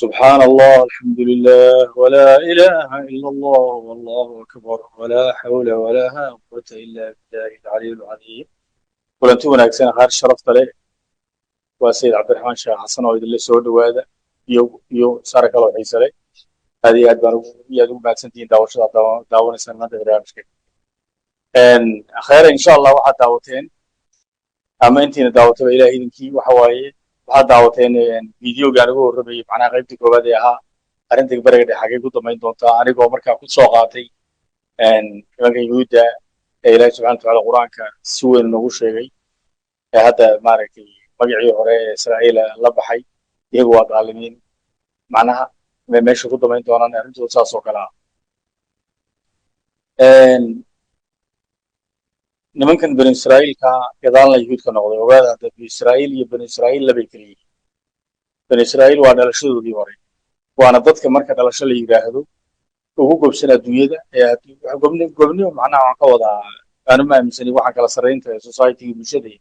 سبحان الله الحمد لله ولا إله إلا الله والله أكبر ولا حول ولا قوة إلا بالله العلي العظيم. kulanti wanaagsan qaar sharafta leh waa sayid cabdiraxmaan sheekh xasan oo idinla soo dhowaada iyo sare kaloo xiise leh. aad iyo aad baan ugu mahadsantihiin daawashada daawanaysaan maanta barnaamijka. khayra insha allah waxaad daawateen ama intiina daawataba ilaah idinkii waxa waaye waxaad daawateen videogaan ugu horramayay macnaha qaybtii koowaad ee ahaa arrinta bariga dhexe xaggay ku damayn doontaa anigoo markaa ku soo qaatay nimanka yuhuudda ee ilaahi subxana watacaala qur-aanka si weyn noogu sheegay ee hadda maaragtay magacii hore ee israa'iila la baxay iyagu waa daalimiin macnaha meesha ku damayn doonaan arrintooda saas oo kale ah. nimankan bani israa'iilka gadaalna yuhuud ka noqday ogaada hadda bani israa'iil iyo bani israa'iil labay kala yihiin. bani israa'iil waa dhalashadoodii hore waana dadka marka dhalasho la yidhaahdo ugu gobsan adduunyada gobnimo macnaha waan ka wadaa aanu ma aaminsani waxaan kala sarraynta society-ga bulshada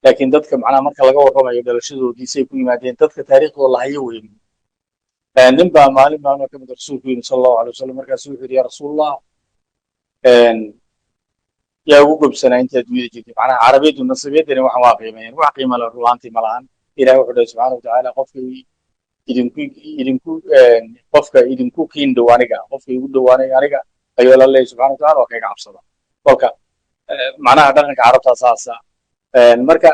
laakiin dadka macnaha marka laga warramayo dhalashadoodiisay ku yimaadeen dadka taariikhdooda lahayo weyn. nin baa maalin maalmo ka mid a rasuulku yimi sala allahu alay wasalam markaasu wuxuu yidhi yaa rasuulallah yaa ugu gobsanaa inta adduunyada jirtay macnaha carabiyadu nasabiyaddani waxaan waa qiimeeyeen wax qiima la rulantii ma lahan. ilahi wuxuu dhahay subxaana watacaala qofka idinku kiin dhow aniga qofka igu dhowaanay aniga ayuu alla leeyahy subxana wataala waa kayga cabsada kolka macnaha dhaqanka carabtaa saasa. marka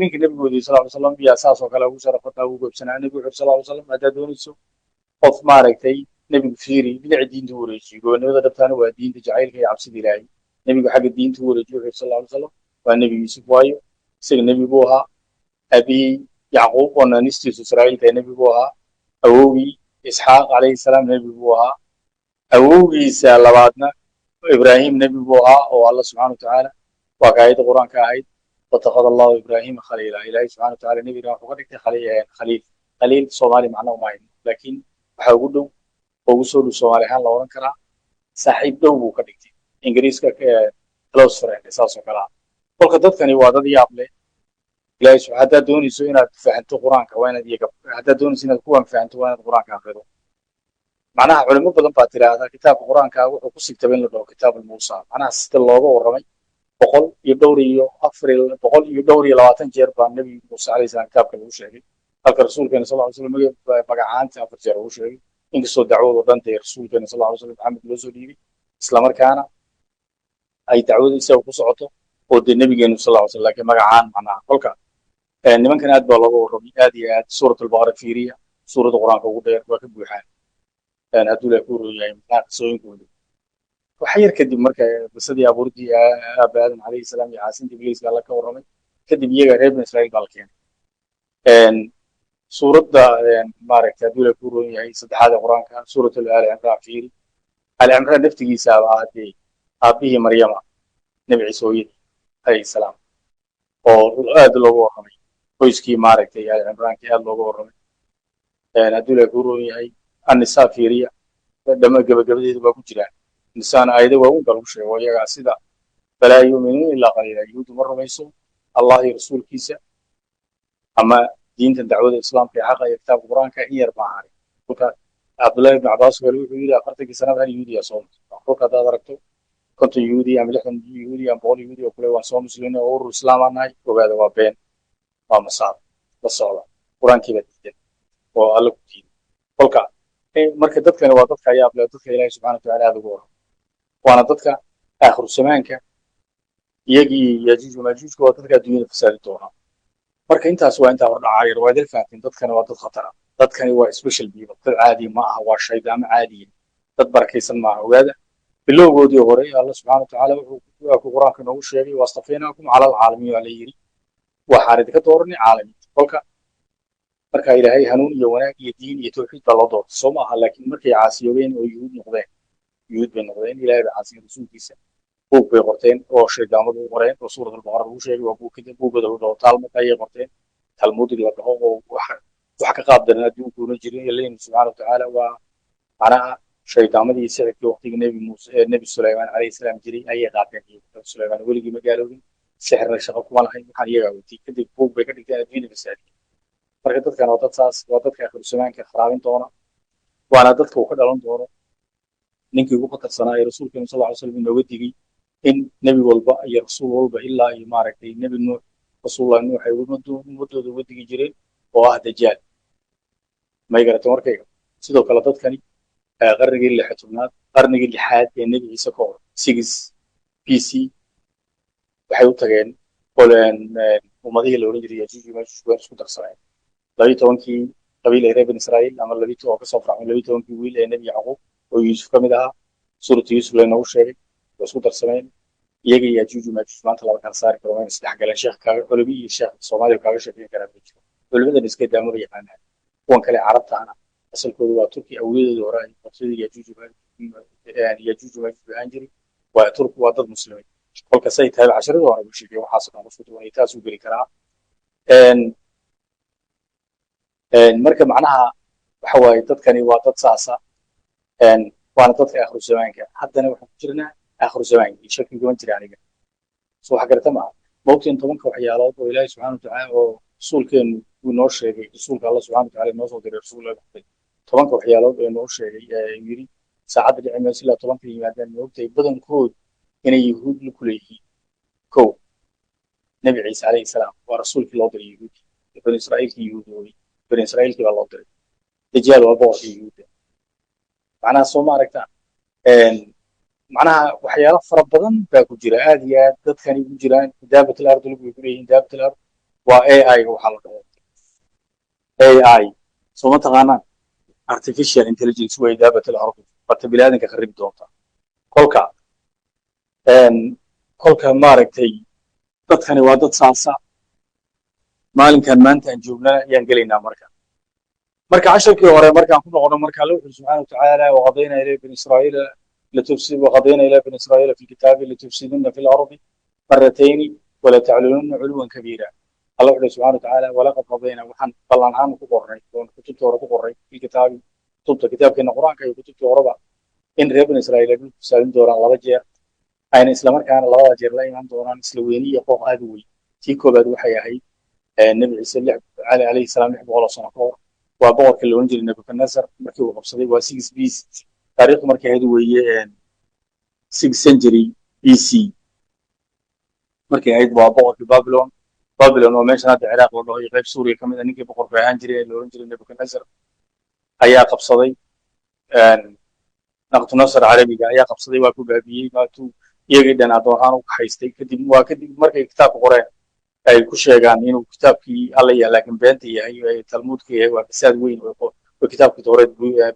ninka nebigoodi sal ly slam yaa saas oo kale ugu sharafataa ugu gobsanaa nebigu wuxu sal ly slam haddaad doonayso qof maaragtay nebigu fiiri dhinaca diinta u wareejiyo goonimada dhabtaana waa diinta jacaylka iyo cabsida ilaahay. nebigu xagga diinta u wareejiyo wuxu sal ly slam waa nebi yuusuf waayo isaga nebi buu ahaa abii yacquub oo naanistiisu israa'iilka nebi buu ahaa awowgii isxaaq calayhi salaam nebi buu ahaa awowgiisa labaadna ibraahim nebi buu ahaa oo alla subxana watacaala waa ka aayadda qur-aanka ahayd watakada allahu ibraahima khaliila ilaahay subxana wataala nebigana wuxuu ka dhigtay khaliil soomaali macna uma hayn laakiin waxaa ugu dhow oo ugu soo dhow soomaali ahaan la odhan karaa saaxiib dhow buu ka dhigtay ingiriiska close friend saas oo kale ah. kolka dadkani waa dad yaab leh ilaahay haddaad doonayso inaad fahanto qur-aanka waa inaad haddaad doonayso inaad kuwan fahanto waa inaad qur-aanka akhrido. macnaha culimo badan baa tiraahdaa kitaabka qur-aanka wuxuu ku sigtaba in la dhaho kitaab almuusa macnaha sida looga warramay boqol iyo dhowr iyo labaatan jeer baa nebi muuse alayhi salaam kitaabka lagu sheegay halka rasuulkeena sal ly slam magacaanta 4 jeer ugu sheegay inkastoo dacwado dhan dee rasuulkeena sal ly slam maxamed loo soo dhiibay islamarkaana ay dacwada isaga ku socoto oo dee nebigeenu sal ly slam laakiin magacaan macnaha kolka nimankan aad baa looga warramay aad iyo aad suurat albaqara fiiriya suuradda qur-aanka ugu dheer waa ka buuxaan hadduu ilaah ku rooyahay macnaha qisooyinkooda waxa yar kadib marka qisadii abuurdii aabe aadam calayhi salaam iyo caasinta ibliiska alla ka warramay kadib iyaga reer bani israa'iil baa la keenay. suuradda maaragtay hadduu ilaah ku roon yahay saddexaad ee qur-aanka suuratul aali cimraan fiiri aali cimraan naftigiisa baa haddee aabbihii maryama nebi ciise hooyadii calayhi salaam oo aad looga warramay qoyskii maaragtay aali cimraankii aad looga warramay. hadduu ilaah ku roon yahay annisaa fiiriya dhama gabagabadeeda baa ku jiraan nisaan aayado waaweyn baa lagu sheego iyagaa sida falaa yuuminuuna ilaa qaliila yuhuuddu ma rumayso allah iyo rasuulkiisa ama diintan dacwada islaamka ee xaqa iyo kitaabka qur-aanka in yar baa haray. kolka cabdullahi ibnu cabbaas kale wuxuu yidhi 40 sanaba hal yuhuudiya soo muslim kolka haddaad aragto 50 yuhuudi ama 60 yuhuudi ama 100 yuhuudi oo kale waan soo muslimiin oo urur islaamaa nahay ogaada waa been waa masaab la socda qur-aankii baa diidan oo alla ku diiday. kolka marka dadkani waa dadka ayaab leh dadka ilaahay subxana watacaala aad ugu warram waana dadka aakhiru zamaanka iyagii yajuuj wamaajuujka waa dadka adduunyada fasaadi doona. marka intaas waa intaa hordhacayar waa idin fahanteen dadkani waa dad khatara dadkani waa special people dad caadi ma aha waa shaydaamo caadiya dad barakaysan maaha ogaada bilowgoodii hore alla subxana watacaala wuxuu qur-aanka noogu sheegay waastafaynakum cala alcaalamiin waa la yidhi waxaan idinka dooranay caalamiinta. kolka marka ilaahay hanuun iyo wanaag iyo diin iyo tawxiid baa loo doortay soo maaha laakiin markay caasiyoobeen oo yuhuud bay noqdeen ilaahay bay caasiyeen rasuulkiisa buug bay qorteen oo shaydaamadu u qoreen oo suurat albaqara lagu sheegay waa buuggooda la dhaho taalmud ayay qorteen talmudig la dhaho oo wax ka qaab daran adduunkuuna jirin ilaahayna subxaana watacaala waa macnaha shaydaamadii sixirkii waqtigii nebi sulaymaan calayhi salaam jiray ayay qaateen sulaymaan weligii ma gaaloobin sixirna shaqo kuma lahayn waxaan iyagaa watay kadib buug bay ka dhigteen adduunyada fasaadiyey marka dadkan waa dad saas waa dadka akhiru zamaanka kharaabin doona waana dadka uu ka dhalan doono ninkii ugu khatarsanaa ee rasuulkeena sal ly slam inooga digay in nebi walba iyo rasuul walba ilaa iyo maaragtay nebi nuux rasuullah nuux ay ummadooda uga digi jireen oo ah dajaal may garata markayga sidoo kale dadkani qarnigii lixaad qarnigii lixaad ee nebi ciise ka hor six BC waxay u tageen ummadihii la odhan jiray yajuuj iyo maajuuj waan isku darsaneen 12 qabiil ee reer bani israa'iil ama 12 oo ka soo farcmay 12 wiil ee nebi yacquub oo yuusuf ka mid ahaa suuratu yuusuf laynoogu sheegay way isku darsameen iyaga iyo yajuuj iyo maajuuj maanta laba kala saari karo wayna isdhex galeen sheekh kaaga culumi iyo sheekh soomaaliya kaaga sheekeyn karaa ma jiro culimadan iska daamada yaqaanaan kuwan kale carabtaana asalkoodu waa turki awiyadooda hore ay qabsadii yajuuj iyo maajuuj ahaan jiray waa turku waa dad muslimiin kolka say tahay casharada hore buu sheegay waxaas dhan qofku duwanay taas u geli karaa marka macnaha waxa waaye dadkani waa dad saasa waana dadka akhiru zamaanka haddana waxaan ku jirnaa akhiru zamaankii shaki gaban jira aniga soo wax garata maaha mawqtiin tobanka waxyaalood oo ilaahay subxaana watacaala oo rasuulkeenu uu noo sheegay rasuulka alla subxaana watacaala noo soo diray rasuul la baxday tobanka waxyaalood ee noo sheegay yiri saacadda dhici mayso ilaa tobanka yimaadaan moogtay badankood inay yahuud la kuleeyihiin kow nebi ciise calayhi salaam waa rasuulkii loo diray yahuudi bani israa'iilkii yahuudoobay bani israa'iilkii baa loo diray dajaal waa boqorkii yahuudda macnaha soo ma aragtaa macnaha waxyaalo fara badan baa ku jira aad iyo aad dadkani ku jiraan daabatul ard lagu ku leeyihiin daabatul ard waa AI waxa la dhaho AI soo ma taqaanaan artificial intelligence way daabatul ard barta bilaadanka kharib doonta kolka kolka maaragtay dadkani waa dad saasa maalinkan maanta aan joognana ayaan gelaynaa marka casharkii hore markaan ku noqono marka alla wuxuu subxaana watacaala waqadayna ilay bani israa'iila وقضينا إلى بني إسرائيل في الكتاب لتفسدن في الأرض مرتين ولا تعلنن علوا كبيرا الله سبحانه وتعالى ولقد قضينا وحن طلعنا عنه كقرن كتبت ورا كقرن في الكتاب كتاب كان القرآن كي كتبت ورا إن رب بني إسرائيل سالم دوران الله جير أين إسلام كان الله جير لا إيمان دوران إسلامي يقوم أدوي تيكو بدو حياهي النبي عيسى عليه السلام يحب الله صنعه وبور كل ونجل النبي كالنصر مركب وقبصدي وسيكس بيس تاريخ markay ahayd weeye 6th century BC markay ahayd waa boqorkii Babylon oo meeshan hadda Ciraaq loo dhaho qayb Suuriya kamid ah ninkii boqorka ahaan jiray ee loo oran jiray Nebuchadnezzar ayaa qabsaday Nabukadnezar Carabiga ayaa qabsaday waa ku baabiyay maatuu iyagii dhan adoon u haystay kadib markay kitaabka qoreen ay ku sheegaan inuu kitaabkii alla yahay laakiin beenta yahay ee Talmudka yahay waa fasaad weyn oo kitaabkii Tawreed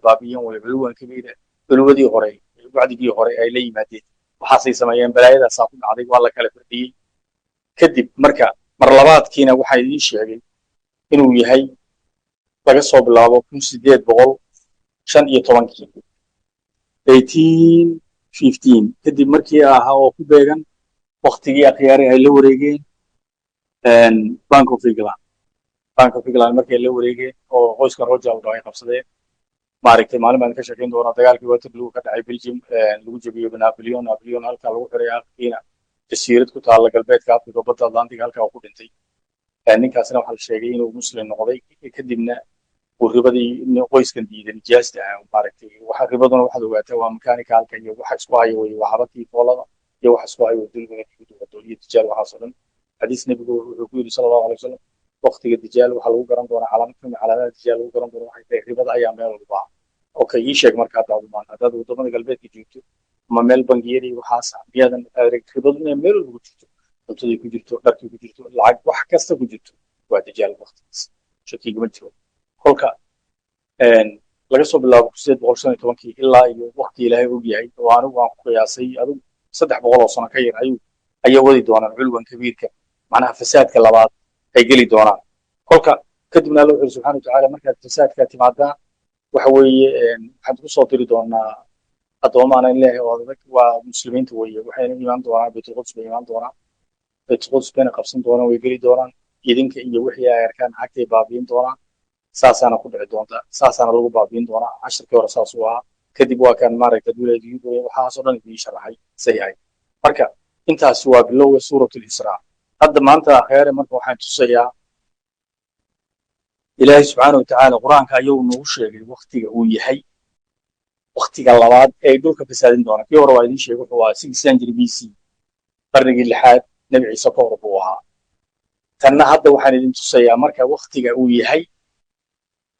baabiyan way culwan kabiira culwadii hore bacdigii hore ay la yimaadeen waxaasay sameeyeen balaayadaas ku dhacday waa la kala firdiyay kadib marka mar labaadkiina waxa idin sheegay inuu yahay laga soo bilaabo 1815 1815 kadib markii ahaa oo ku beegan waqtigii akhyaari ay la wareegeen Bank of England markii la wareegeen oo qoyska Rothschild ay qabsadeen maaragtay maalin baan ka sheekeyn doonaa dagaalkii Waterloo ka dhacay Belgium lagu jabiyay Napoleon halka lagu xiray aqkiina jasiirad ku taala galbeedka Afrika badda Atlantic halka uu ku dhintay ninkaasna waxa la sheegay inuu muslim noqday kadibna uu ribadii qoyskan diiday nijaasta maaragtay waxa ribaduna waxa ogaataa waa mechanical-ka iyo waxa isku hayo way waxabadii foolada iyo waxa isku hayo dulmiga iyo tijaar waxa soo dhan xadiis nabigu wuxuu ku yiri sallallahu alayhi wasallam waqtiga dijaal waxa lagu garan doonaa calaamadaha dijaal lagu garan doono waxay tahay ribada ayaa meel walba okay ii sheeg marka hadaad wadamada galbeedka joogto ama meel bangiyada iyo waxaas biyadan ribadu inay meel walba jirto cuntadii ku jirto dharkii ku jirto lacag wax kasta ku jirto waa dijaal waqtigiis shakiga ma jiro kolka laga soo bilaabo 815 ilaa iyo waqti ilaahay og yahay oo anigu aan ku qiyaasay adigu 300 oo sano ka yar ayuu wadi doonaan culwan kabiirka macnaha fasaadka labaad ay geli doonaan kolka kadibna Allah subhanahu wa ta'ala marka fasaadka timaada waxa weeye waxaan ku soo diri doonaa adoomaana ilaahay oo adag waa muslimiinta weeye waxayna iimaan doonaan Baytul Quds bay iimaan doonaan Baytul Quds bayna qabsan doonaan way geli doonaan idinka iyo wixii ay arkaan xaqay baabiin doonaan saasana ku dhici doonta saasana lagu baabiin doonaa casharkii hore saas u ahaa kadib waa kan maaragtay duuleedii waxaas oo dhan idin sharaxay sayahay marka intaas waa bilowga suuratul Israa hadda maanta akhiire marka waxaan tusayaa ilaahay subxaanahu watacaala qur-aanka ayuu nagu sheegay waktiga uu yahay waktiga labaad ee dhulka fasaadin doona. kii hore waa idiin sheegay wuxuu ahaa 6 century BC, qarnigii lixaad nebi ciise ka hor buu ahaa. tanna hadda waxaan idin tusayaa marka waktiga uu yahay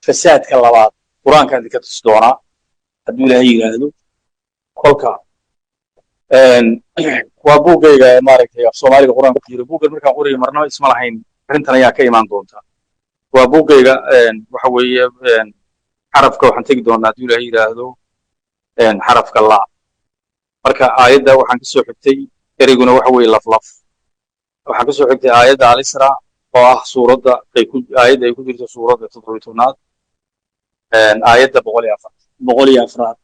fasaadka labaad. qur-aankaan idinka tusi doonaa hadduu ilaahay yidhaahdo. kolka waa buuggayga maaragtay af soomaaliga qur-aanka ku jira. buuggan markaan qorayo marnaba isma lahayn arrintan ayaa ka imaan doonta. waa buuggayga waxa weeye xarafka waxaan tegi doonaa hadduu ilaahay yidhaahdo xarafka la. marka aayadda waxaan kasoo xigtay ereyguna waxa weeye laflaf. waxaan kasoo xigtay aayadda al-isra oo ah suuradda aayadda ay ku jirto suuradda 17aad aayadda 104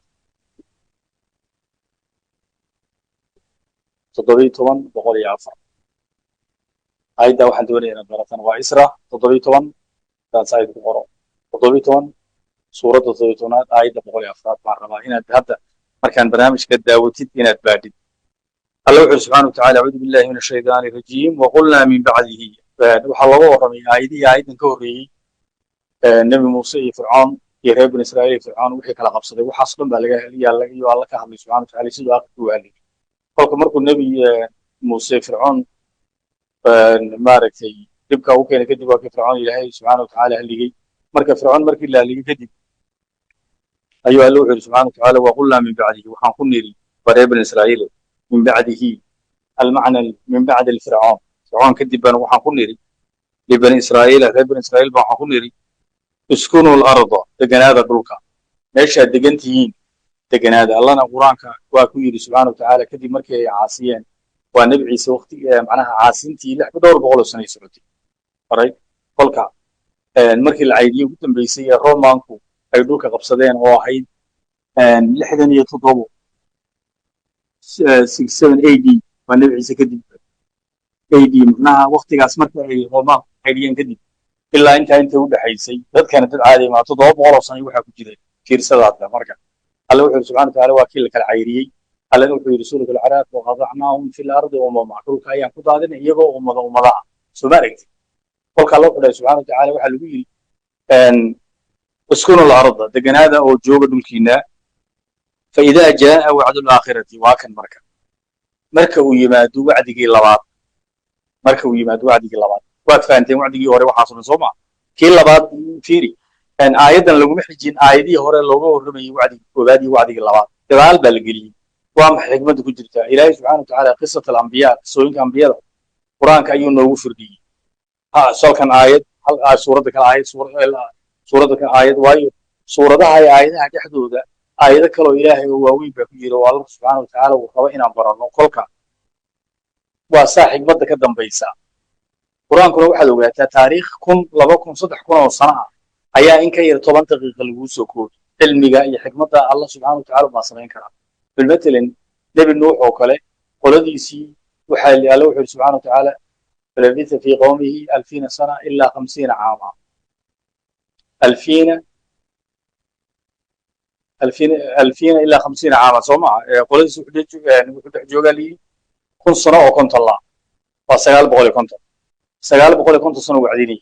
aayadda waxaan doonaya inaad barataan. waa isra 17 taas aayad ku qoro 17 suuradda 17aad aayadda 104 baan rabaa inaad hadda markaan barnaamijka daawatid inaad baadhid. الله وحده سبحانه وتعالى أعوذ بالله من الشيطان الرجيم وقلنا من بعده. waxaa looga warramay aayadihii aayaddan ka horreeyey nebi muuse iyo fircoon iyo reer bani israa'iil iyo fircoon wixii kala qabsaday waxaas dhan baa iyo alla ka hadlay subxana wataala siduu aqalka u hadlay. kolka markuu nebi muuse fircoon maaragtay dhibka u keenay kadib waa kii fircoon ilaahay subxaana watacaala haligay. marka fircoon markii la haligay kadib ayuu alla wuxuu yidhi subxana watacaala waqulnaa min bacdihi waxaan ku niri waa reer bani israa'iil من بعده المعنى من بعد الفرعون. فرعون كدب بان waxaan ku niri لبني إسرائيل reer bani israa'iil baan waxaan ku niri اسكنوا الأرض deganaada dhulka meeshaad degan tihiin deganaada. allana qur-aanka waa ku yidhi subxaana watacaala kadib markii ay caasiyeen waa nebi ciise waqti macnaha caasintii dhowr boqol oo sanay socotay. horay kolka markii la caydiyey ugu dambeysay ee romanku ay dhulka qabsadeen oo ahayd 67 67 AD waa nebi ciise kadib AD macnaha waqtigaas marka ay romaan caydiyeen kadib ilaa inta u dhaxaysay dadkana dad caadi ma 700 oo sano waxa ku jiray fiirsadaadka. marka alla wuxuu subxaana watacaala waa kii la kala cayriyey. allana wuxuu yidhi suurat al-acraaf waqadacnaahum fi lardi umama dhulka ayaan ku daadinay iyagoo ummadaha soo ma aragtid. kolka alla wuxuu dhahay subxaana watacaala waxaa lagu yidhi uskunu al-arda deganaada oo jooga dhulkiina فإذا جاء وعد الآخرة واكن مركا ويمادو وعدي لباد waad fahanteen wacdigii hore waxaa sunan soo ma kii labaad fiiri aayadan lagu xijin aayadii hore looga warramayay wacdigii koobaad iyo wacdigii labaad gadaal baa la geliyay. waa maxay xikmadda ku jirta? ilaahay subxaana watacaala qisat al-anbiya qisooyinka ambiyada qur-aanka ayuu noogu firdhiyey. solkan aayad suuradda kale aayad suuradda kale aayad waayo suuradaha iyo aayadaha dhexdooda aayado kaloo ilaahay oo waaweyn baa ku jira oo allah subxaana watacaala uu rabo inaan baranno. kolka waa saa xikmadda ka dambaysa. qur-aankuna waxaad ogaataa taariikh 2,000 oo sano ah ayaa in ka yar 10 daqiiqa lagu soo koobay. cilmiga iyo xikmadda allah subxaana watacaala baa samayn karaa. bilmatalan nebi nuux oo kale qoladiisii waxaa alla wuxuu yidhi subxaana watacaala falabitha fii qowmihi 2000 sana ilaa 50 caama 2000 ilaa 50 caama soo maa qoladiisi wuxuu dhex joogaa liyii 1,000 sano oo konton la waa 950 sano wacdinay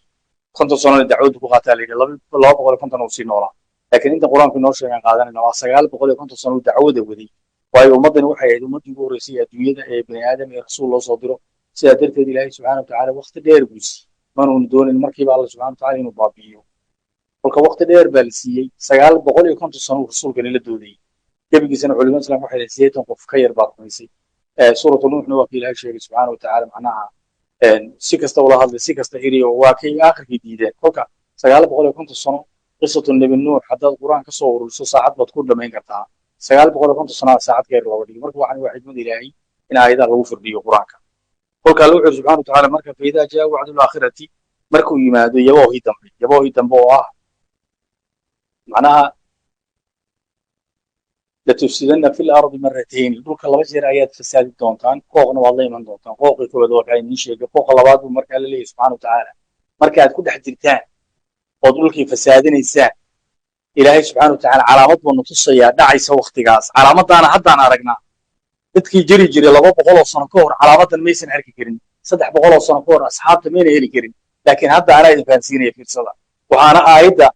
50 sano dacwadu ku qaataa leeyahay 250 oo sii noolaa. laakiin inta qur-aanku inoo sheegan qaadanayna waa 950 sano dacwada waday. waayo ummadani waxay ahayd ummadii ugu horreysay adduunyada ee bani aadam ee rasuul loo soo diro. sidaa darteed ilaahay subxaana watacaala waqti dheer buu siiyey manuuna doonin markiiba alla subxaana watacaala inuu baabi'iyo. kolka waqti dheer baa la siiyey 950 sano rasuulkani la doodayay. gebigiisana culimada islaamka waxay leeyihiin 80 qof ka yar baa rumaysay. suuratu nuuxna waa kii ilaahay sheegay subxaana watacaala macnaha si kasta ula hadlay si kasta iriyo waa kay aakhirkii diideen. kolka 950 sano qisatu nabi nuux haddaad qur-aan ka soo ururiso saacad baad ku dhamayn kartaa. 950 sano saacad ka yar looga dhigay. marka waxaan waa xikmad ilaahay in aayadaha lagu firdhiyo qur-aanka. kolka alla wuxuu subxaana watacaala marka faidaa jaa wacdu laakhirati markuu yimaado yaboohii dambe oo ah macnaha لتفسدن في الأرض مرتين dhulka laba jeer ayaad fasaadi doontaan. qooqna waad la iman doontaan. qooqii koowaad waa idin sheegay. qooqa labaad buu markaa la leeyahay subxaana watacaala marka aad ku dhex jirtaan oo dhulkii fasaadinaysaan ilaahay subxaana watacaala calaamad buu na tusayaa dhacaysa waqtigaas. calaamadaana haddaan aragnaa. dadkii jiri jiray 200 oo sano ka hor calaamadan maysan arki karin. 300 oo sano ka hor asxaabta mayna heli karin. laakiin hadda anaa idin fahansiinaya fiirsada. waxaana aayadda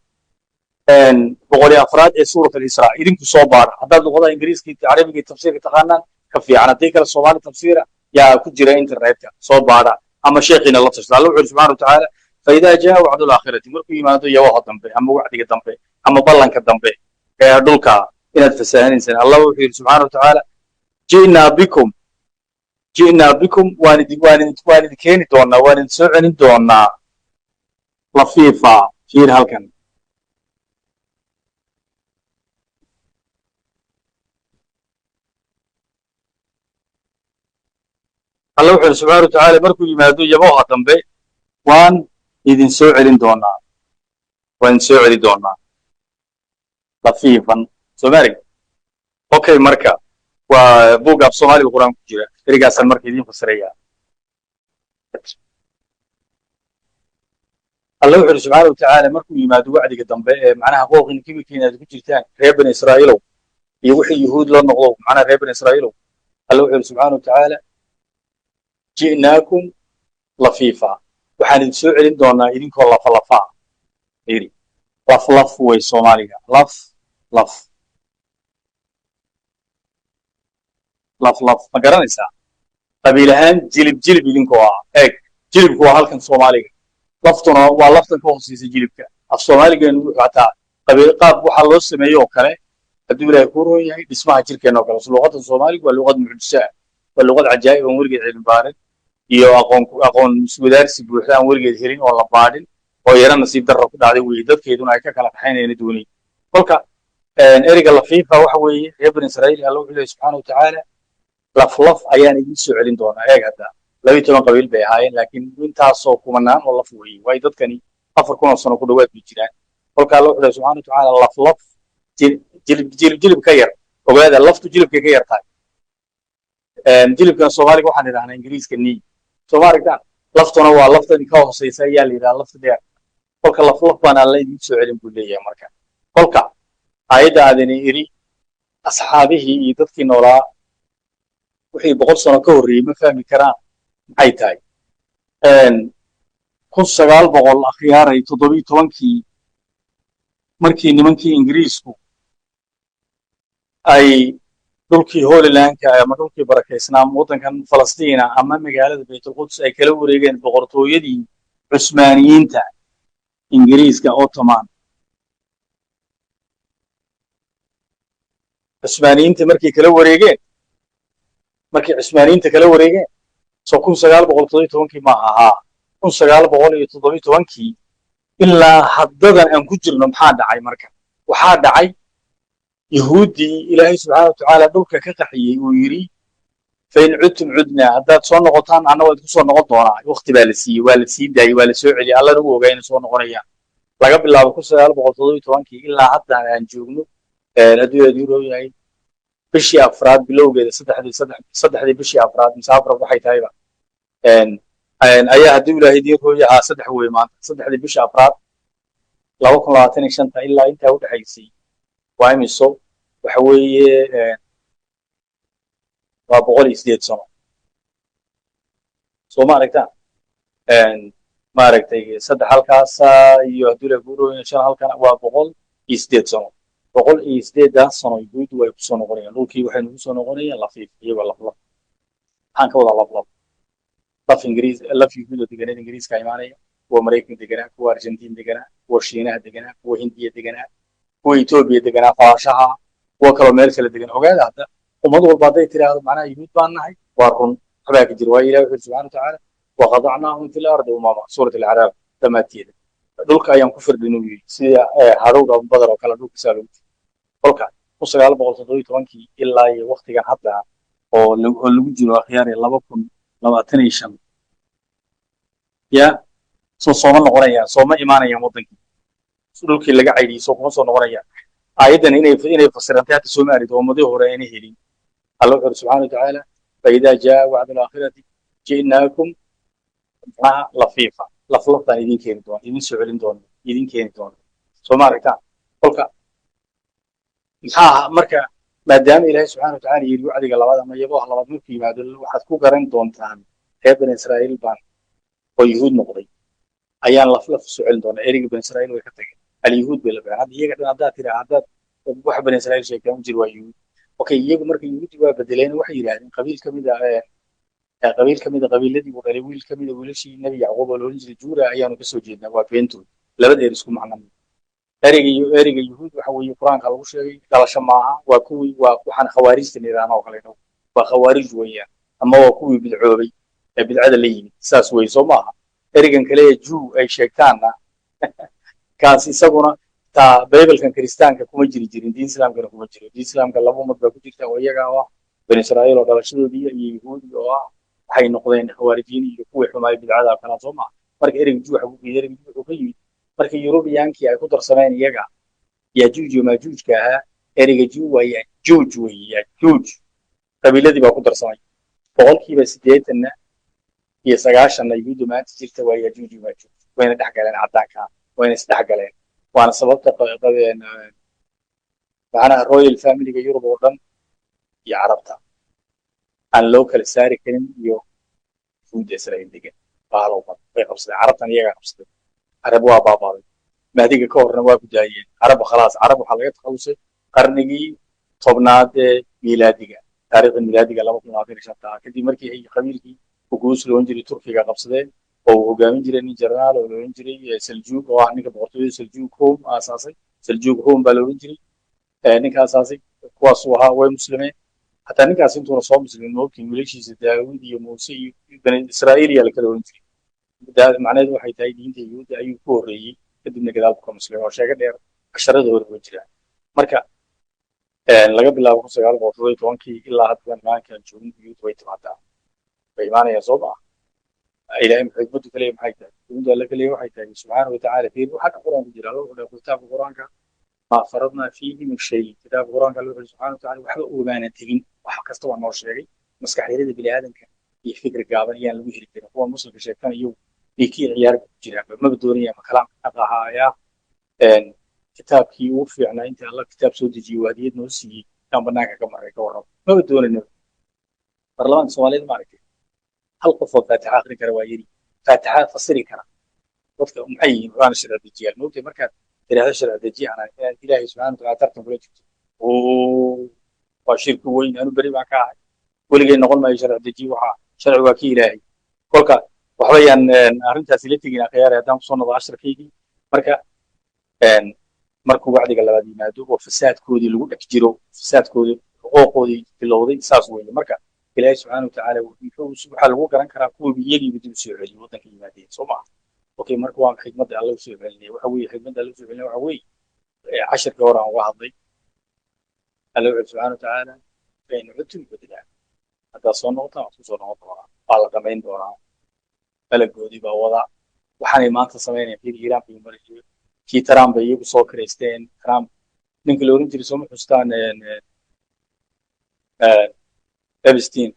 boqol iyo afraad ee suurat alisraa idinku soo baara haddaad luqadaha ingiriiska iyo carabiga iyo tafsiirka taqaanaan ka fiican haddii kale soomaali tafsiira yaa ku jira internetka soo baara ama sheekhiina la tashada alla wuxuu yidhi subxana watacaala faidaa jaa wacdu laakhirati markuu yimaado yawaha dambe ama wacdiga dambe ama ballanka dambe ee dhulka inaad fasaahanaysaan allah wuxuu yidhi subxaana watacaala ji'naa bikum ji'naa bikum waan idin keeni doonaa waan idin soo celin doonaa lafiifa fiir halkan alla wuxuu yidhi subxaana watacaala markuu yimaado yabaha dambe waan idin soo celin doonaa waan idin soo celi doonaa lafiifan soomaaliga okay marka waa buug af soomaaliga quraan ku jira erigaasaan marka idiin fasiraya alla wuxuu yidhi subxaana watacaala markuu yimaado wacdiga dambe ee macnaha qooqin kibirkiina aad ku jirtaan reer bani israa'iilow iyo wixii yuhuud la noqdo macnaha reer bani israa'iilow alla wuxuu yidhi subxaana watacaala ji'naakum lafiifa waxaan idin soo celin doonaa idinkoo lafalafaa yidhi laf way soomaaliga laf ma garanaysaa qabiil ahaan jilib idinkoo ah eeg jilibku waa halkan soomaaliga laftuna waa laftan ka hooseysa jilibka af soomaaligeenu wuxuu hataa qabiil qaab waxaa loo sameeyey oo kale hadduu ilaahay ku roon yahay dhismaha jirkeena oo kale luqadda soomaaliga waa luqad mucjisa ah waa luqad cajaa'ib aan weligeed cilmi baarin iyo aqoon iswadaarsi buuxda aan weligeed helin oo la baadhin oo yara nasiib darra ku dhacday weeye dadkeeduna ay ka kala kaxaynayna doonay kolka ereyga lafiifa waxa weeye reer bani israa'iil alla wuxuu leeyahay subxaana watacaala laf ayaan idin soo celin doonaa eeg hadda 12 qabiil bay ahaayeen laakiin intaasoo kumanaan oo laf weeye waayo dadkani 4,000 sano ku dhowaad bay jiraan kolka alla wuxuu leeyahay subxaana watacaala laf jilib ka yar ogaada laftu jilibkay ka yar tahay jilibkan soomaaliga waxaan idhahnaa ingiriiska nii soomaaliga laftuna waa laftan ka hooseysa ayaa la yidhaha lafta dheer kolka laf baan alla idin soo celin buu leeyahay marka kolka aayadda aadani iri asxaabihii iyo dadkii noolaa wixii 100 sano ka horreeyey ma fahmi karaan maxay tahay 1900 akhyaaray 17 markii nimankii ingiriisku ay dhulkii Holylandka ama dhulkii barakeysnaa waddankan Falastiin ama magaalada Baytulquds ay kala wareegeen boqortooyadii Cusmaaniyiinta ingiriiska Ottoman Cusmaaniyiinta markii Cusmaaniyiinta kala wareegeen soo 1917 ma aha 1917 ilaa haddadan aan ku jirno maxaa dhacay marka waxaa dhacay yahuudii ilaahay subxaana watacaala dhulka ka qaxiyey uu yidhi fain cudtum cudnaa haddaad soo noqotaan anna waad ku soo noqon doonaa waqti baa la siiyey waa la sii daayey waa la soo celiyey allana u ogaa inay soo noqonayaan laga bilaabo 1917 ilaa hadda aan joogno hadduu aad yahay bishii afraad bilowgeeda saddexdii bishii afraad musaafar waxay tahayba ayaa hadduu ilaahay idiin rooyahaa 3 wey maanta saddexdii bishii afraad 2025 ilaa intaa u dhaxaysay waa imiso waxa weeye waa 108 sano soo ma aragtay saddex halkaas iyo hadduu la guurooyo 5 halkan waa 108 sano 108 sano yuhuud way ku soo noqonayaan dhulkii waxay nagu soo noqonayaan lafiif iyagoo laf waxaan ka wadaa laf ingiriis laf yuhuud deganaa ingiriiska imaanaya kuwa maraykan deganaa kuwa argentiin deganaa kuwa shiinaha deganaa kuwa hindiya deganaa kuwa Ethiopia deganaa faashaha kuwa kale meel kala degan ogaada hadda ummad walba haday tiraahdo macnaha yuhuud baan nahay waa run waxbaa ka jira waa ilaahay wuxuu subxaana watacaala waqadacnaahum fi lardi umama suurat al-A'raaf dhammaanteeda dhulka ayaan ku firdhinuu yidhi sida harowga badar oo kale dhulka saa loogu kolka 1917 ilaa iyo waqtigan hadda oo lagu jiro akhyaar 2025 ya sooma noqonayaan sooma imaanayaan waddankii dhulkii laga caydiyey soo kuma soo noqonayaan aayaddan inay fasirantay hadda Soomaaliya oo ummadii hore ayna helin alla wuxuu subxaana watacaala faidaa jaa wacdu laakhirati ji'naakum lafiifa laflaftaan idin keeni doona idin soo celin doona idin keeni doona soo ma aragtaan kolka maxaa marka maadaama ilaahay subxaana watacaala yidhi wacdiga labaad ama yabaha labaad markuu yimaado waxaad ku garan doontaan reer bani Israa'iil baan oo yuhuud noqday ayaan laf socon doona ereyga bani israa'iil way ka tageen alyahuud bay la baxeen hadda iyaga dhan haddaad tiri haddaad waxa bani israa'iil sheegtaan u jir waa yuhuud okay iyagu marka yuhuudi waa bedeleen waxay yidhaahdeen qabiil ka mid a qabiiladii uu dhalay wiil ka mid a wiilashii nebi yacquub oo loolan jiray juura ayaanu kasoo jeednaa waa beentood labada eer isku macno ereyga yuhuud waxa weeye qur-aanka lagu sheegay dhalasho maaha waa kuwii waa waxaan khawaarijta nidaan oo kale waa khawaarij weeyaan ama waa kuwii bidcoobay ee bidcada la yimid saas wey soo maaha ereygan kale ee juu ay sheegtaanna kaas isaguna taa baybalkan kiristaanka kuma jiri jirin diin islaamkana kuma jiro diin islaamka laba ummad baa ku jirta oo iyaga ah bani israa'iil oo dhalashadoodii iyo yuhuudi oo ah waxay noqdeen khawaarijiin iyo kuwii xumaay bidcada kala soo maaha marka ereyga juu waxa ku ereyga juu wuxuu ka yimid marka Yurubiyankii ay ku darsameen iyaga Yajuuj iyo Maajuujka ahaa ereyga juu waa Yajuuj weeye Yajuuj qabiiladii baa ku darsamay boqolkiiba 80 iyo 90 yuhuudda maanta jirta waa Yajuuj iyo Maajuuj wayna dhex galeen caddaanka wayna isdhex galeen waana sababta qabeen macnaha royal family-ga Yurub oo dhan iyo Carabta aan loo kala saari karin iyo yuhuudda Israa'iil degan baalow bay qabsadeen Carabtan iyaga qabsadeen عرب وابابا ما هذيك كورنا وابدايين عرب خلاص عرب وحلقات خلصة قرني طبناد ميلادية تاريخ الميلادية لما كنا عارفين شتى كدي مركي هي قبيلة وجوس لو انجري تركيا قبصده أو جامين جري نيجرنا لو انجري سلجوق أو عنك بقطوي سلجوق هم أساسي سلجوق هم بلو انجري نك أساسي قواسوها ومسلمين حتى نك أساسي ترى صوم مسلمين ممكن مليشي داوود يموسي بني إسرائيل يلا كلو انجري ده معناه waxay tahay diinta yuhuudda ayuu ku horeeyay kadibna gadaal ku muslim oo sheega dheer casharadooda ugu jira marka laga bilaabo 1912 ilaa hadda maanka joogin yuhuud way timaadaa bay imaanayaan soo baa ilaahay xikmadu kale maxay tahay yuhuudda la kale waxay tahay subhanahu wa ta'ala fiir waxa ka qoran ku jira loo dhaw kitaabka quraanka ma faradna fiihi min shay kitaabka quraanka loo subhanahu wa ta'ala waxa uu baana tagin wax kasta waa noo sheegay maskaxyada bini'aadamka iyo fikir gaaban ayaan lagu heli karin kuwa muslimka sheegtanayo بيكي عيار جرا ما بدوني ما كلام أقاها كتابكي وفي عنا أنت الله كتاب سودي جوادية نوسي كان بناك كمرة كورب ما بدوني إنه برلمان سواليد مارك هل قفوا فاتحة آخر كروايري فاتحة فصيري كنا وقت معي وأنا شرع الدجيال ممكن مركز إلى هذا شرع الدجيال أنا إلهي سبحانه وتعالى تركنا كل شيء وشرك وين أنا بري معك ولقي نقول ما يشرع الدجيال وها شرع وكيل إلهي كل waxweeyaan arrintaasi la tegin akhyaar haddaan kusoo noqdo casharkaygii marka markuu wacdiga labaad yimaado oo fasaadkoodii lagu dhex jiro fasaadkoodii xuquuqoodii bilowday saas weeye marka ilaahay subxaanahu watacaala waxaa lagu garan karaa kuwii iyagiiba dib u soo celiyey waddanka yimaadeen soo maaha okay marka waa xikmadda alla u soo celinaya waxa weeye xikmadda alla u soo celinaya waxa weeye casharkii hore aan uga hadlay alla wuxuu subxaanahu watacaala bayna cudun bedelaa haddaad soo noqotaan waad kusoo noqon doonaa waa la dhamayn doonaa balagoodii baa wada waxaanay maanta samaynayaan fiir Iiraan bay marayeen kii Trump bay iyagu soo kireysteen Trump ninka la oran jiray soo xustaan Epstein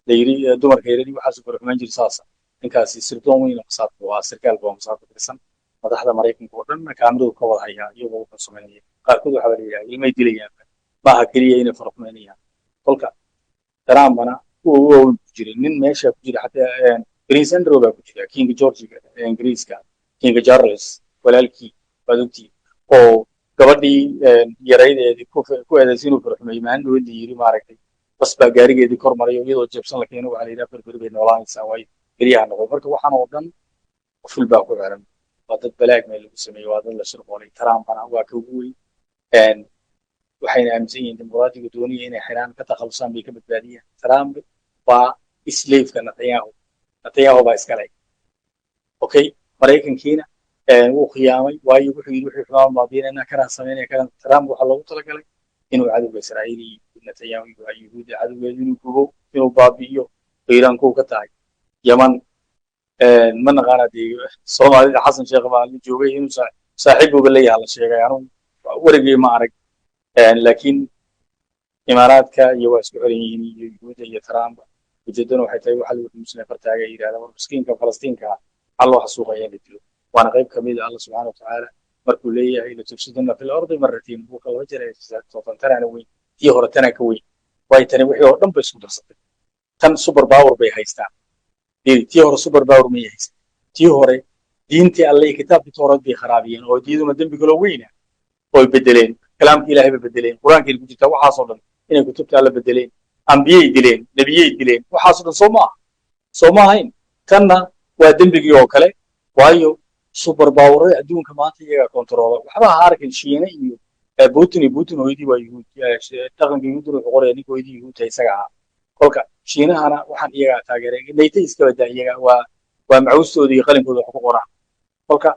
leeyri dumarka yaradii waxa soo xumaan jiray saasa ninkaasi sirdoon weyn oo saabto waa sarkaal baa musaafo tirsan madaxda Mareykanka oo dhan kaamiradu ka wada hayaan iyagoo ku sameynaya qaarkood waxa la yiraahdaa ilmay dilayaan maaha kaliya inay farqmeynayaan kolka Trumpna uu jiray nin meesha ku jira xataa Prince Andrew baa ku jira King George Ingiriiska King Charles walaalkii badugtii oo gabadhii yaraydeedii ku eedaysan uu farxumay maanta uu yiri maaragtay bas baa gaarigeedii kor maray iyadoo jabsan la keenay waxa la yiraahdaa farfar bay noolaanaysaa way kaliya noqon marka waxaan oo dhan ful baa ku xiran waa dad balaag meel lagu sameeyo waa dad la shirqoolay Trumpna waa ka ugu weyn waxayna aaminsan yihiin dimuqraadiga doonaya inay xiraan ka takhalusaan bay ka badbaadiyaan Trump waa slave-ka Netanyahu baa iska leh okay Mareykankiina wuu khiyaamay waayo wuxuu yiri wixii xumaan baadiyana kana sameynaya kana Trump waxa loogu talagalay inuu cadawga Israa'iili Netanyahu iyo Yuhuud cadawgeedu inuu gubo inuu baabi'iyo Iiraan ku ka tahay Yaman ma naqaanadii Soomaalida Xasan Sheekh baa la joogay inuu saaxiibowga leeyahay la sheegay anu warigii ma arag laakiin imaaraadka iyo waa isku xiran yihiin Yuhuud iyo Trump ujeedaduna waxay tahay waxa lagu muslim fartaaga yiraahdo war miskiinka Falastiinka Allah xasuuqaya dilo waana qayb kamid ah Allah subhanahu wa ta'ala markuu leeyahay la tufsiduna fil ardi marratin buu kala wajiray tobantarana weyn tii hore tana ka weyn way tani wixii oo dhan bay isku darsatay tan super power bay haystaan tii hore super power ma yahay tii hore diintii alle iyo kitaabkii towraad bay kharaabiyeen oo diiduna dembi kaloo weyna oo ay bedeleen kalaamkii ilaahay bay bedeleen qur-aankii ku jirta waxaasoo dhan inay kutubta alla bedeleen ambiyey dileen nebiyey dileen waxaasoo dhan soo ma ahayn tanna waa dembigii oo kale waayo super powerada adduunka maanta iyagaa kontroola waxba ha arkin shiine iyo putin hooyadii waa yuhuud dhaqanka yuhuudna wuxuu qoraya ninka hooyadii yuhuudta isaga ahaa kolka shiinahana waxaan iyagaa taageeray naytay iska badaa iyaga waa macuustooda iyo qalinkooda wax ku qoraan kolka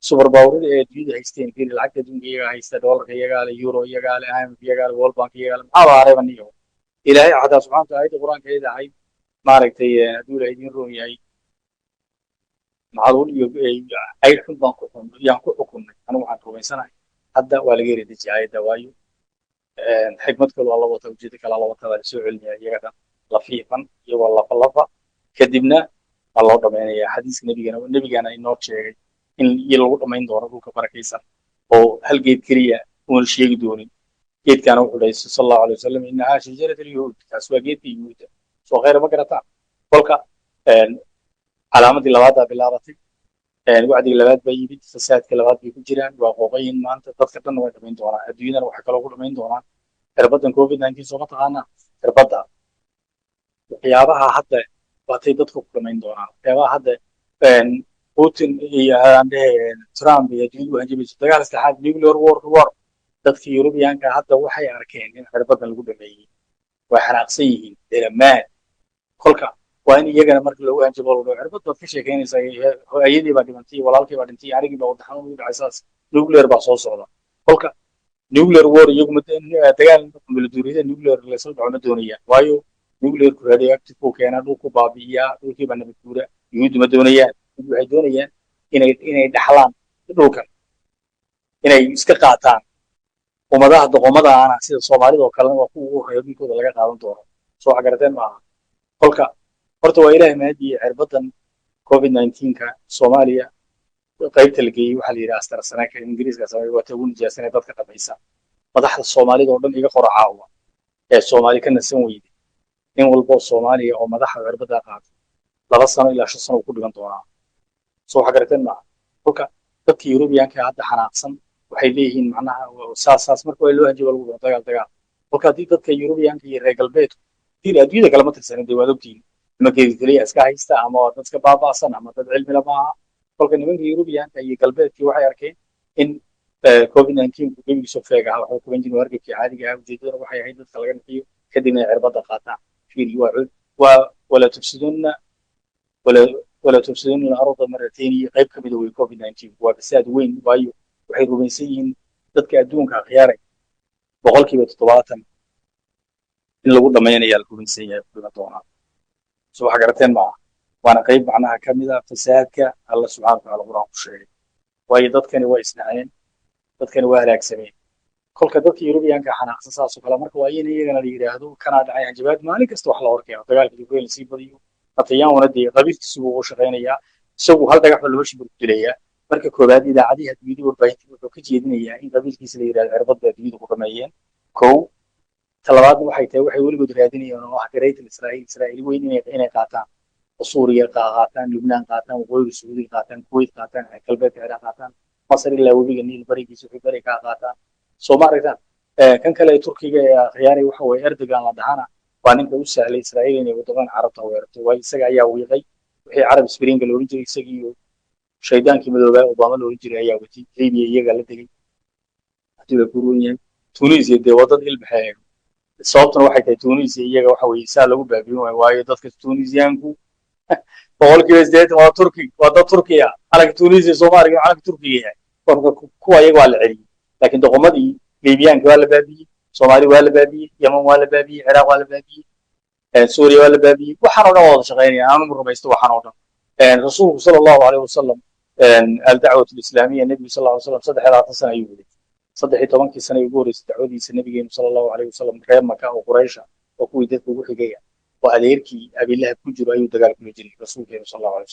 super powerada ee adduunyada haysteen fiiri lacagta adduunka iyagaa haysta doolarka iyagaa le euro iyagaa le imf iyagaa le world bank iyagaa le maxaa baareeban iyo ilaahay xataa subxana wataala ayadda qur-aanka ayada ahayd maaragtay hadduu ilahay idiin roon yahay macluul iyo ayr xun baan yaan ku xukunnay anigu waxaan rumaysanahay hadda waa laga heri dejiya ayadda waayo xikmad kale waa la wata ujeeda kale la wata waa lasoo celinaya iyaga dhan lafiifan iyagoo lafa kadibna waa loo dhamaynaya xadiiska nebigana inoo sheegay in iyo lagu dhamayn doono dhulka barakaysan oo hal geed keliya uuna sheegi doonin geedkaana wuxuu dhahay sal allahu alay wasalam inahaa shajarat alyahuud kaas waa geedka yuhuudda soo khayra ma garataan kolka calaamadii labaadaa bilaabatay wacdigii labaad baa yimid fasaadka labaad bay ku jiraan waa qooqayin maanta dadka dhanna way dhamayn doonaan adduunyadana waxay kaloo ku dhamayn doonaan cirbadan covid-19 soo ma taqaanaa cirbadda waxyaabaha hadda waatay dadka ku dhamayn doonaan waxyaabaha hadda putin iyo trump iyo adduunyadu hanjabayso dagaal saddexaad nuclear war dadka yurubiyaanka hadda waxay arkeen in cirbadan lagu dhameeyey way xanaaqsan yihiin delamaan kolka waa in iyagana marka loogu hanjabo loo dhaho cirbad baad ka sheekeynaysaa ayadii baa dhimantay walaalkii baa dhintay anigii baa wadaxan ugu dhacay saas nuclear baa soo socda kolka nuclear war iyagu dagaal militariga nuclear lasoo dhaco ma doonayaan waayo nuclearku radioactive uu keenaa dhulku baabi'iyaa dhulkii baa nabad guura yuhuuddu ma doonayaan waxay doonayaan inay dhaxlaan dhulkan inay iska qaataan ummadaha doqomada ana sida soomaalida oo kalena waa kuwa ugu horeeya dhulkooda laga qaadan doono soo xagarateen maaha kolka horta waa ilaahay mahadiye cirbadan covid-19ka soomaaliya qaybta la geeyey waxaa la yidhi AstraZeneca ingiriiska sameeyay waa ta ugu nijaasanay dadka dhamaysa madaxda soomaalida oo dhan iga qora caawa ee soomaali ka nasan weyday nin walbo soomaaliya oo madaxa cirbada qaata 2 sano ilaa 5 sano ku dhigan doonaa soo xagarateen maaha kolka dadka yurubiyaanka hadda xanaaqsan waxay leeyihiin macnaha saas marka waa loo hanjabo lagu dagaal kolka haddii dadka yurubiyaanka iyo reer galbeedku tii adduunyada kala ma tirsanin dee waad ogtihiin nimankeeda keliya iska haysta ama dadka baaba'san ama dad cilmi lama aha kolka nimanka yurubiyaanka iyo galbeedkii waxay arkeen in covid-19 ku gebigiisu feeg aha waxay kuban jirin hargabkii caadiga ah ujeedadana waxay ahayd dadka laga naxiyo kadibna ay cirbadda qaataan fiiri waa wala tufsiduna al-arda marratayn iyo qayb ka mid ah way covid-19 waa fasaad weyn waayo waxay rumaysan yihiin dadka adduunka akhyaaray 70% in lagu dhamaynayaa la rumaysan yahay ku dhiman doonaa soo waxa garateen maaha waana qayb macnaha ka mid ah fasaadka alla subxaana watacaala qur-aan ku sheegay waayo dadkani waa isnaceen dadkani waa halaagsameen kolka dadka yurubiyaanka xanaaqsan saas oo kale marka waa in iyagana la yidhaahdo kanaa dhacay hanjabaad maalin kasta wax la horkeeno dagaalka ukraine lasii badiyo natayaanwana dee qabiilkiisi buu u shaqaynayaa isagu hal dhagax ba laba shibir ku dilayaa marka koowaad idaacadihi adduunyada warbaahintii wuxuu ka jeedinayaa in qabiilkiisa la yidhahdo cirbad bay adduunyada ku dhameeyeen kow talabaadna waxay tahay waxay weligood raadinayaan oo ah garaytan israa'iil weyn inay qaataan oo suuriya qaataan lubnaan qaataan waqooyiga sacuudiga qaataan kuwait qaataan galbeedka ciraaq qaataan masar ilaa webiga niil barigiisa wixii bari kaa qaataan soo ma aragtaan kan kale turkiga ee khiyaanay waxa weeye erdogan la dhahana waa ninka u sahlay israa'iil inay wadamadan carabta weerarto waayo isaga ayaa wiiqay wixii carab springa loolan jiray isagii iyo shaydaankii madoobaa obama loolan jiray ayaa watay libiya iyagaa la tegey haddii la kuruun yahay tunisia dee wadad ilbaxee sababtuna waxay tahay tunisia iyaga waxa weeye saa lagu baabiin waayo dadka tunisiyaanku boqolkiiba 80 waa turki waa dad turkiya calanka tunisia soomaaliga calanka turkiga yahay kuwa iyaga waa la celiyey laakiin doqomadii libiyaanka waa la baabiyey soomaali waa la baabiyey yemen waa la baabiyey ciraaq waa la baabiyey suuriya waa la baabiyey waxaan oo dhan wada shaqaynaya aanu rumaysto waxaan oo dhan rasuulku sala allahu alayhi wasalam aldacwatu alislaamiya nebigu sal allahu alayhi wasalam 13 sano ayuu waday 13 sano ugu horeysay dacwadiisa nabigeenu sala allahu alayhi wasalam reer maka oo quraysha oo kuwii dadka ugu xigaya oo adeerkii abiilahab ku jiro ayuu dagaal kula jiray rasuulkeenu sala allahu alayhi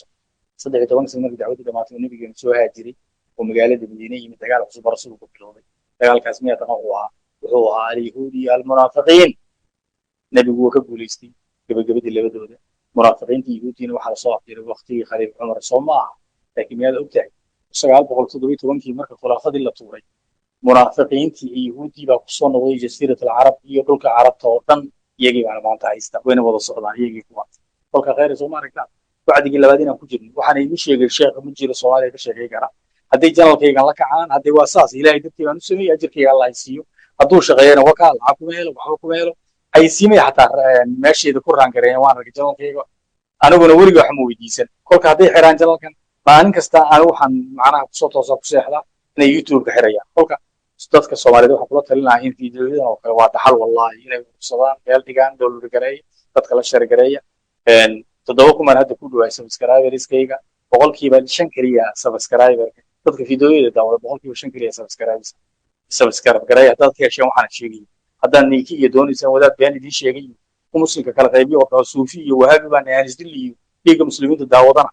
wasalam 13 sano markii dacwadii dhamaatay nabigeenu soo haajiray oo magaalada madiine yimid dagaal cusub rasuulku bilowday dagaalkaas miyaa dhaqan u ahaa wuxuu ahaa alyahuudi iyo almunaafiqiin nebigu wuu ka guulaystay gabagabadii labadooda munaafiqiinta yahuudiina waxaa lasoo afjiray waqtigii khaliif cumar soo ma aha laakiin miyaad ogtahay 917 marka khulaafadii la tuuray munaafiqiintii iyo yuhuuddii baa kusoo noqday jasiirat alcarab iyo dhulka carabta oo dhan iyagii baana maanta haysta wayna wada socdaan iyagii kuwa kolka khayr soo ma aragtaan wacdigii labaad inaan ku jirno waxaan idin sheegay sheekha ma jiro soomaaliya ka sheekay kara hadday janalkaygan la kacaan hadday waa saas ilaahay dartii baan u sameeyey ajirkayga allah haysiiyo hadduu shaqeeyana wakaa lacag kuma helo waxba kuma helo haysiimaya xataa meesheeda ku raangareeyan waan arkay janalkayga aniguna weliga wax ma weydiisan kolka hadday xiraan janalkan maalin kasta anigu waxaan macnaha kusoo toosaa ku seexdaa inay youtube ka xirayaan kolka dadka soomaaliyeed waxaan kula talin lahaa in fiidiyoyadan oo kale waa dhaxal wallahi inay ursadaan meel dhigaan dowlad gareeya dadka la shar gareeya 7,000 hadda ku dhawaay subscriberskayga boqolkiiba 5 keliya subscriber dadka fiidiyoyada daawada boqolkiiba 5 keliya subscribe gareeya haddaad ka hesheen waxaan sheegay haddaan ninkii iyo doonaysaan wadaad been idiin sheegay muslimka kala qaybiyo oo suufi iyo wahabi baan aanisdil iyo dhiigga muslimiinta daawadana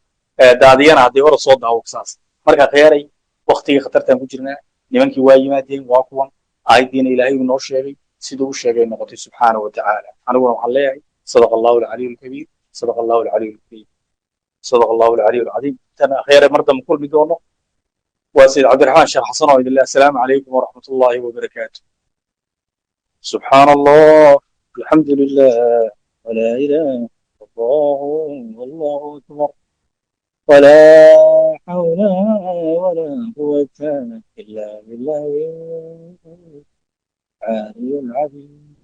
daadiyana hadday hore soo daawo saas marka khayray waqtigii khatartaan ku jirnaa nimankii waa yimaadeen waa kuwan aayaddiina ilaahay uu noo sheegay siduu u sheegay noqotay subxaanahu wa tacaala aniguna waxaan leeyahay sadaqa allahu alcaliyu alkabiir sadaqa allahu alcaliyu alkabiir sadaqa allahu alcaliyu alcadiim tan khayray mar dambe kulmi doono waa sayid cabdiraxmaan sheekh xasan oo idin leh assalaamu calaykum waraxmat ullaahi wabarakaatu subxaana allah alxamdu lilah walaa ilaaha illa allah wallahu akbar ولا حول ولا قوة إلا بالله العلي العظيم